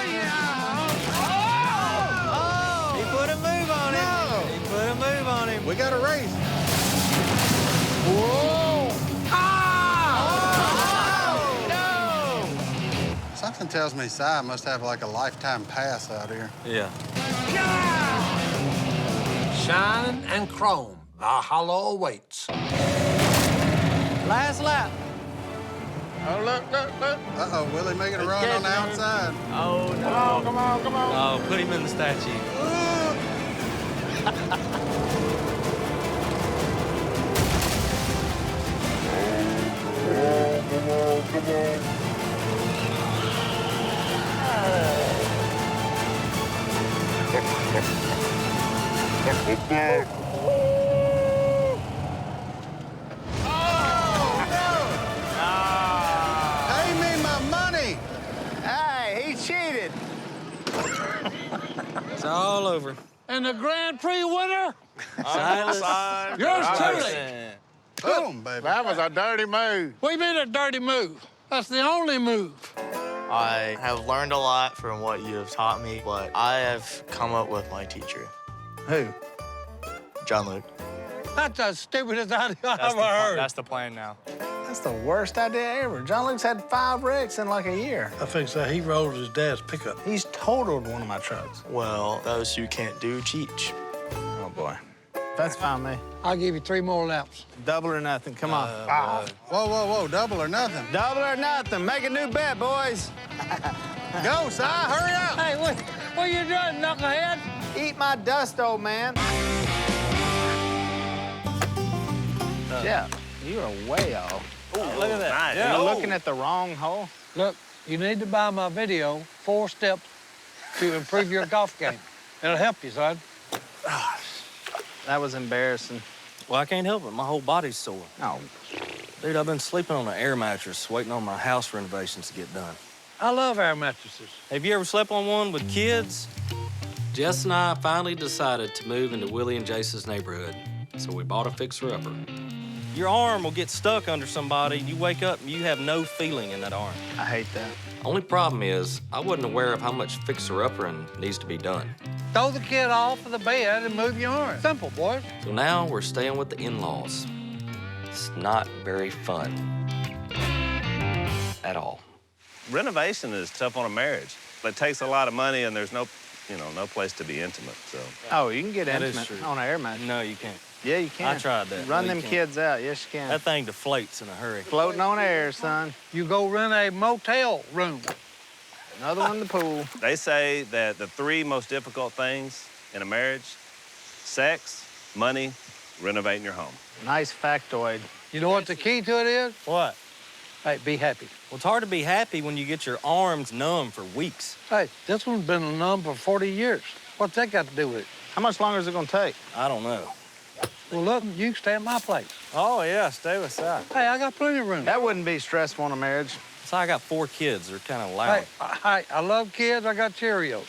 Speaker 4: a move on him. He put a move on him.
Speaker 2: We got a race.
Speaker 7: Whoa!
Speaker 2: Something tells me Si must have like a lifetime pass out here.
Speaker 4: Yeah.
Speaker 7: Shining and chrome, the hollow awaits.
Speaker 4: Last lap.
Speaker 5: Oh, look.
Speaker 2: Uh-oh, Willie making a run on the outside.
Speaker 4: Oh, no.
Speaker 5: Come on.
Speaker 4: Oh, put him in the statue.
Speaker 2: Come on. Pay me my money.
Speaker 5: Hey, he cheated.
Speaker 4: It's all over.
Speaker 7: And the Grand Prix winner,
Speaker 15: Silas.
Speaker 7: yours truly.
Speaker 2: Boom, baby.
Speaker 3: That was a dirty move.
Speaker 7: What do you mean a dirty move? That's the only move.
Speaker 15: I have learned a lot from what you have taught me, but I have come up with my teacher,
Speaker 5: Who?
Speaker 15: John Luke.
Speaker 7: That's the stupidest idea I've ever heard.
Speaker 15: That's the plan now.
Speaker 5: That's the worst idea ever. John Luke's had 5 wrecks in like a year.
Speaker 3: I think so. He rolled his dad's pickup.
Speaker 5: He's totaled one of my trucks.
Speaker 15: Well, those who can't do teach.
Speaker 5: Oh, boy. That's fine, me.
Speaker 7: I'll give you 3 more laps.
Speaker 5: Double or nothing. Come on.
Speaker 2: Whoa. Double or nothing.
Speaker 5: Double or nothing. Make a new bet, boys.
Speaker 2: Go, Si. Hurry up.
Speaker 7: Hey, what are you doing, knucklehead?
Speaker 5: Eat my dust, old man. Yeah, you are way off.
Speaker 15: Ooh, look at that.
Speaker 5: Nice. You're looking at the wrong hole.
Speaker 7: Look, you need to buy my video, 4 steps to improve your golf game. It'll help you, son.
Speaker 5: That was embarrassing.
Speaker 4: Well, I can't help it. My whole body's sore.
Speaker 5: Oh.
Speaker 4: Dude, I've been sleeping on an air mattress waiting on my house renovations to get done.
Speaker 7: I love air mattresses.
Speaker 4: Have you ever slept on one with kids? Jess and I finally decided to move into Willie and Jace's neighborhood.
Speaker 14: so we bought a fixer-upper.
Speaker 17: Your arm will get stuck under somebody. You wake up and you have no feeling in that arm.
Speaker 5: I hate that.
Speaker 14: Only problem is, I wasn't aware of how much fixer-uppering needs to be done.
Speaker 7: Throw the kid off of the bed and move your arm. Simple, boys.
Speaker 14: So now we're staying with the in-laws. It's not very fun at all.
Speaker 18: Renovation is tough on a marriage. It takes a lot of money, and there's no place to be intimate, so.
Speaker 5: Oh, you can get
Speaker 17: That is
Speaker 5: intimate
Speaker 17: true.
Speaker 5: on an air mattress.
Speaker 17: No, you can't.
Speaker 5: Yeah, you can.
Speaker 17: I tried that.
Speaker 5: Run
Speaker 17: No,
Speaker 5: them
Speaker 17: you can't.
Speaker 5: kids out. Yes, you can.
Speaker 17: That thing deflates in a hurry.
Speaker 5: Floating on air, son.
Speaker 7: You go rent a motel room.
Speaker 5: Another one in the pool.
Speaker 18: They say that the 3 most difficult things in a marriage, sex, money, renovating your home.
Speaker 5: Nice factoid.
Speaker 7: You know what the key to it is?
Speaker 17: What?
Speaker 7: Hey, be happy.
Speaker 17: Well, it's hard to be happy when you get your arms numb for weeks.
Speaker 7: Hey, this one's been numb for 40 years. What's that got to do with it?
Speaker 5: How much longer is it gonna take?
Speaker 17: I don't know.
Speaker 7: Well, look, you can stay at my place.
Speaker 17: Oh, yeah, stay with Si.
Speaker 7: Hey, I got plenty of room.
Speaker 5: That wouldn't be stressful in a marriage.
Speaker 17: So I got 4 kids. They're kind of loud.
Speaker 7: Hey, I love kids. I got Cheerios.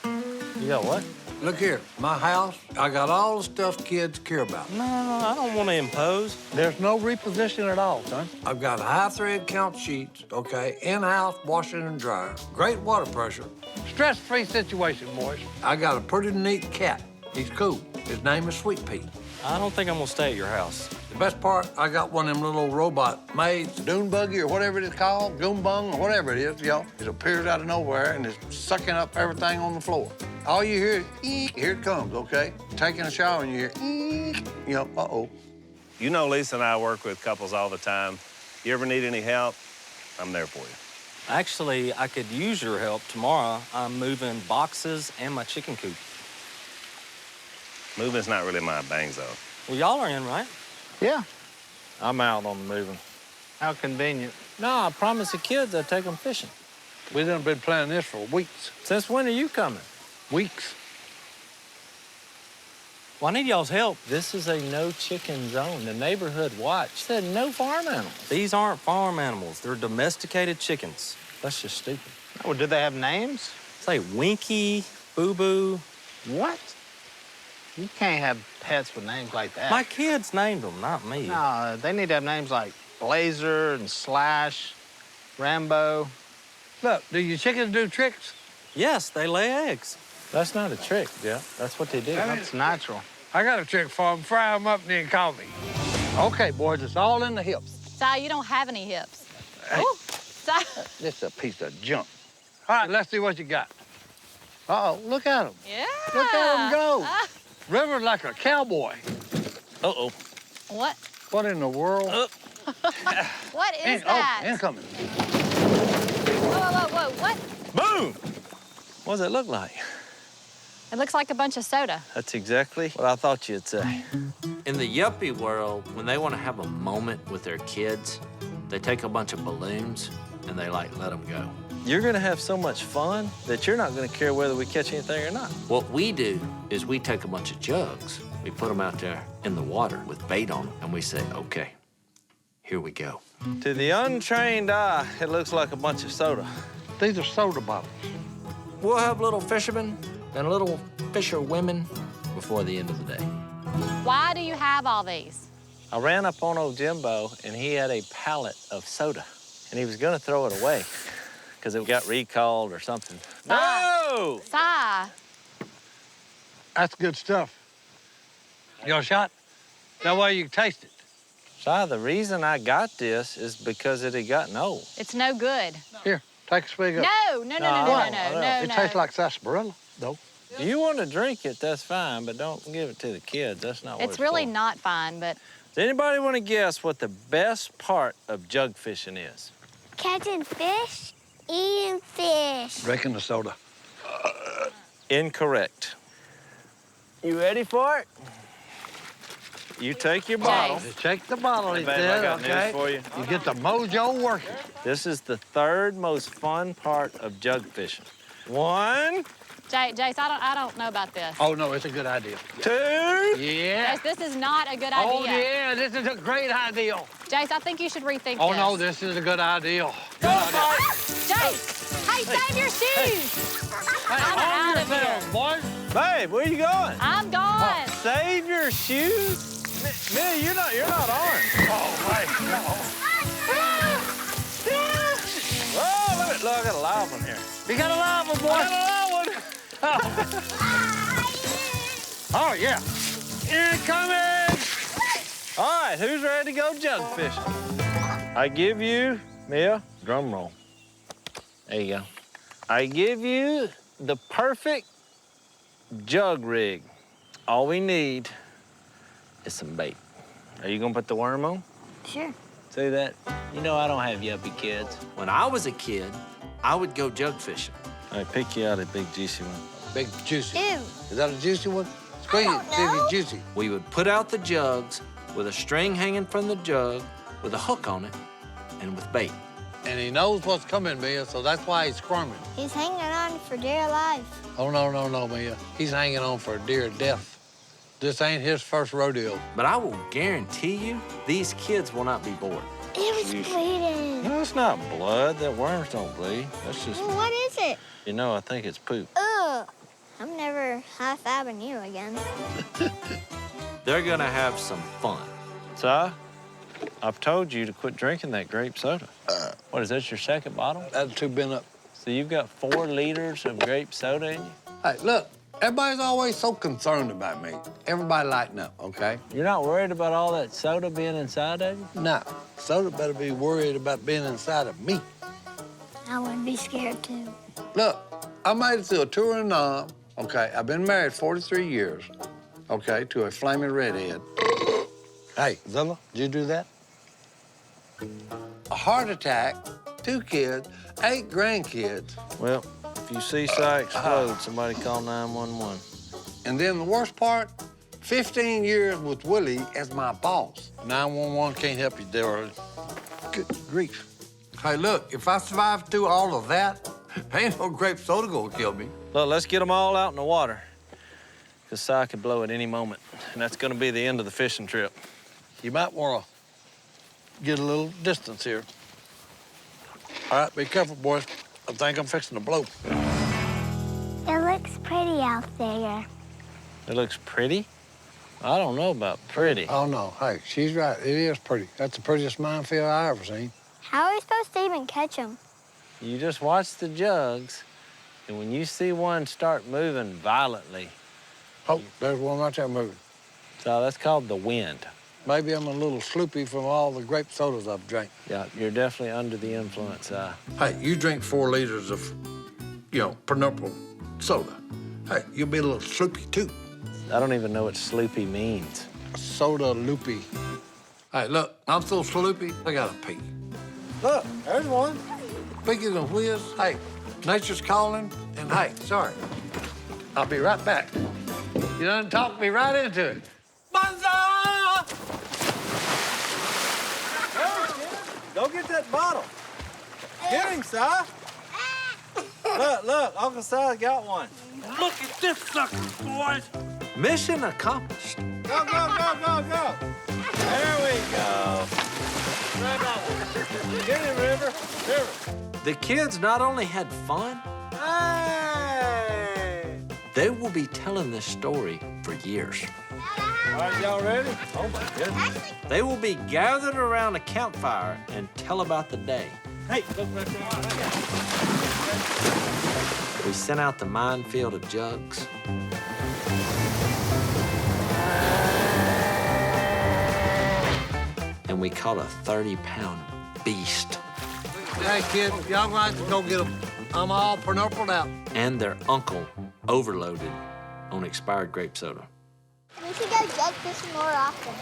Speaker 17: You got what?
Speaker 7: Look here, my house, I got all the stuff kids care about.
Speaker 17: No, I don't want to impose.
Speaker 7: There's no reposition at all, son. I've got high-thread count sheets, okay, in-house washing and dryer, great water pressure. Stress-free situation, boys. I got a pretty neat cat. He's cool. His name is Sweet Pea.
Speaker 17: I don't think I'm going to stay at your house.
Speaker 7: The best part, I got one of them little robot maids, dune buggy or whatever it is called, goombung or whatever it is, It appears out of nowhere and is sucking up everything on the floor. All you hear is, eek, here it comes, okay? Taking a shower and you hear, eek, uh-oh.
Speaker 18: You know Lisa and I work with couples all the time. You ever need any help, I'm there for you.
Speaker 17: Actually, I could use your help tomorrow. I'm moving boxes and my chicken coop.
Speaker 18: Moving's not really my bang zone.
Speaker 17: Well, y'all are in, right?
Speaker 5: Yeah.
Speaker 17: I'm out on the moving.
Speaker 5: How convenient.
Speaker 17: No, I promised the kids I'd take them fishing.
Speaker 7: We done been planning this for weeks.
Speaker 17: Since when are you coming?
Speaker 7: Weeks.
Speaker 17: Well, I need y'all's help. This is a no chicken zone. The neighborhood watch said no farm animals. These aren't farm animals. They're domesticated chickens. That's just stupid.
Speaker 5: Oh, do they have names?
Speaker 17: Say Winky, Boo Boo.
Speaker 5: What? You can't have pets with names like that.
Speaker 17: My kids named them, not me.
Speaker 5: No, they need to have names like Blazer and Slash, Rambo.
Speaker 7: Look, do your chickens do tricks?
Speaker 17: Yes, they lay eggs. That's not a trick, Jeff. That's what they do.
Speaker 5: That's natural.
Speaker 7: I got a trick for them. Fry them up and then call me. Okay, boys, it's all in the hips.
Speaker 8: Si, you don't have any hips.
Speaker 7: Hey.
Speaker 8: Ooh, Si.
Speaker 7: This is a piece of junk. All right, let's see what you got. Uh-oh, look at him.
Speaker 8: Yeah.
Speaker 7: Look at him go. River's like a cowboy.
Speaker 17: Uh-oh.
Speaker 8: What?
Speaker 7: What in the world?
Speaker 8: What is that?
Speaker 7: Oh, incoming.
Speaker 8: Whoa, what?
Speaker 17: Boom! What does it look like?
Speaker 8: It looks like a bunch of soda.
Speaker 17: That's exactly what I thought you'd say.
Speaker 4: In the yuppie world, when they want to have a moment with their kids, they take a bunch of balloons and they let them go.
Speaker 17: You're gonna have so much fun that you're not gonna care whether we catch anything or not.
Speaker 4: What we do is we take a bunch of jugs, we put them out there in the water with bait on them, and we say, okay, here we go.
Speaker 17: To the untrained eye, it looks like a bunch of soda.
Speaker 7: These are soda bottles.
Speaker 4: We'll have little fishermen and little fisher women before the end of the day.
Speaker 8: Why do you have all these?
Speaker 17: I ran up on old Jimbo, and he had a pallet of soda, and he was gonna throw it away because it got recalled or something. No!
Speaker 8: Si.
Speaker 7: That's good stuff. You got a shot? That way you can taste it.
Speaker 17: Si, the reason I got this is because it had gotten old.
Speaker 8: It's no good.
Speaker 7: Here, take a swig of it.
Speaker 8: No.
Speaker 7: It tastes like sarsaparilla, though.
Speaker 17: If you want to drink it, that's fine, but don't give it to the kids. That's not what
Speaker 8: It's really
Speaker 17: for.
Speaker 8: not fine, but...
Speaker 17: Does anybody want to guess what the best part of jug fishing is?
Speaker 19: Catching fish, eating fish.
Speaker 7: Drinking the soda.
Speaker 17: Incorrect. You ready for it? You take your bottle.
Speaker 7: You take the bottle, he
Speaker 17: Hey, babe, I
Speaker 7: said,
Speaker 17: got
Speaker 7: okay?
Speaker 17: news for you.
Speaker 7: You get the mojo working.
Speaker 17: This is the third most fun part of jug fishing. 1,
Speaker 8: Jace, I don't know about this.
Speaker 7: Oh, no, it's a good idea.
Speaker 17: 2.
Speaker 7: Yeah.
Speaker 8: Jace, this is not a good idea.
Speaker 7: Oh, yeah, this is a great idea.
Speaker 8: Jace, I think you should rethink
Speaker 7: Oh,
Speaker 8: this.
Speaker 7: no, this is a good idea.
Speaker 8: Jace! Hey, save your shoes! I'm out of here.
Speaker 7: Boys.
Speaker 1: Babe, where you going?
Speaker 8: I'm gone.
Speaker 1: Save your shoes? Millie, you're not orange.
Speaker 6: Oh, wait, no.
Speaker 1: Oh, look, I got a live one here.
Speaker 3: You got a live one, boy.
Speaker 1: I got a live one.
Speaker 3: Oh, yeah.
Speaker 1: Incoming! All right, who's ready to go jug fishing? I give you, Mia, drum roll. There you go. I give you the perfect jug rig. All we need is some bait. Are you gonna put the worm on?
Speaker 19: Sure.
Speaker 1: See that? You know I don't have yuppie kids.
Speaker 4: When I was a kid, I would go jug fishing.
Speaker 1: I pick you out a big juicy one.
Speaker 7: Big juicy.
Speaker 19: Ew.
Speaker 7: Is that a juicy one? Squeeze it, see if it's juicy.
Speaker 4: We would put out the jugs with a string hanging from the jug with a hook on it and with bait.
Speaker 7: And he knows what's coming, Mia, so that's why he's squirming.
Speaker 19: He's hanging on for dear life.
Speaker 7: Oh, no, Mia. He's hanging on for dear death. This ain't his first rodeo.
Speaker 4: But I will guarantee you, these kids will not be bored.
Speaker 19: It was bleeding.
Speaker 1: No, it's not blood. That worms don't bleed. That's just,
Speaker 19: Well, what is it?
Speaker 1: you know, I think it's poop.
Speaker 19: Ugh. I'm never high-fiving you again.
Speaker 4: They're gonna have some fun.
Speaker 1: Si, I've told you to quit drinking that grape soda. What, is that your second bottle?
Speaker 7: That's 2 been up.
Speaker 1: So you've got 4 liters of grape soda in you?
Speaker 7: Hey, look, everybody's always so concerned about me. Everybody lighten up, okay?
Speaker 1: You're not worried about all that soda being inside of you?
Speaker 7: Nah, soda better be worried about being inside of me.
Speaker 19: I would be scared too.
Speaker 7: Look, I made it through a tour in Nam, okay? I've been married 43 years, okay, to a flaming redhead. Hey, Zilla, did you do that? A heart attack, 2 kids, 8 grandkids.
Speaker 1: Well, if you see Si explode, somebody call 911.
Speaker 7: And then the worst part, 15 years with Willie as my boss. 911 can't help you there. Good grief. Hey, look, if I survive through all of that, ain't no grape soda gonna kill me.
Speaker 1: Look, let's get them all out in the water, because Si could blow at any moment, and that's gonna be the end of the fishing trip.
Speaker 7: You might wanna get a little distance here. All right, be careful, boys. I think I'm fixing to blow.
Speaker 19: It looks pretty out there.
Speaker 1: It looks pretty? I don't know about pretty.
Speaker 7: Oh, no. Hey, she's right. It is pretty. That's the prettiest minefield I ever seen.
Speaker 19: How are we supposed to even catch them?
Speaker 1: You just watch the jugs, and when you see one start moving violently...
Speaker 7: Oh, there's one right there moving.
Speaker 1: So that's called the wind.
Speaker 7: Maybe I'm a little sloopy from all the grape sodas I've drank.
Speaker 1: Yeah, you're definitely under the influence,
Speaker 7: Hey, you drink 4 liters of, pineapple soda. Hey, you'll be a little sloopy, too.
Speaker 1: I don't even know what sloopy means.
Speaker 7: Soda loopy. Hey, look, I'm so sloopy, I gotta pee. Look, there's one. Speaking of whiz, hey, nature's calling, and hey, sorry. I'll be right back. You done talked me right into it.
Speaker 1: Banzai! Go get that bottle. Get him, Si. Look, Uncle Si got one.
Speaker 4: Look at this sucker, boys. Mission accomplished.
Speaker 1: Go, go, go, go, go. There we go. Get him, River.
Speaker 4: The kids not only had fun,
Speaker 1: Hey!
Speaker 4: they will be telling this story for years.
Speaker 1: All right, y'all ready? Oh, my goodness.
Speaker 4: They will be gathered around a campfire and tell about the day.
Speaker 1: Hey, look right there.
Speaker 4: We sent out the minefield of jugs. And we caught a 30-pound beast.
Speaker 7: Hey, kid, y'all gonna have to go get them. I'm all purpled out.
Speaker 4: And their uncle overloaded on expired grape soda.
Speaker 19: We should go jug fishing more often.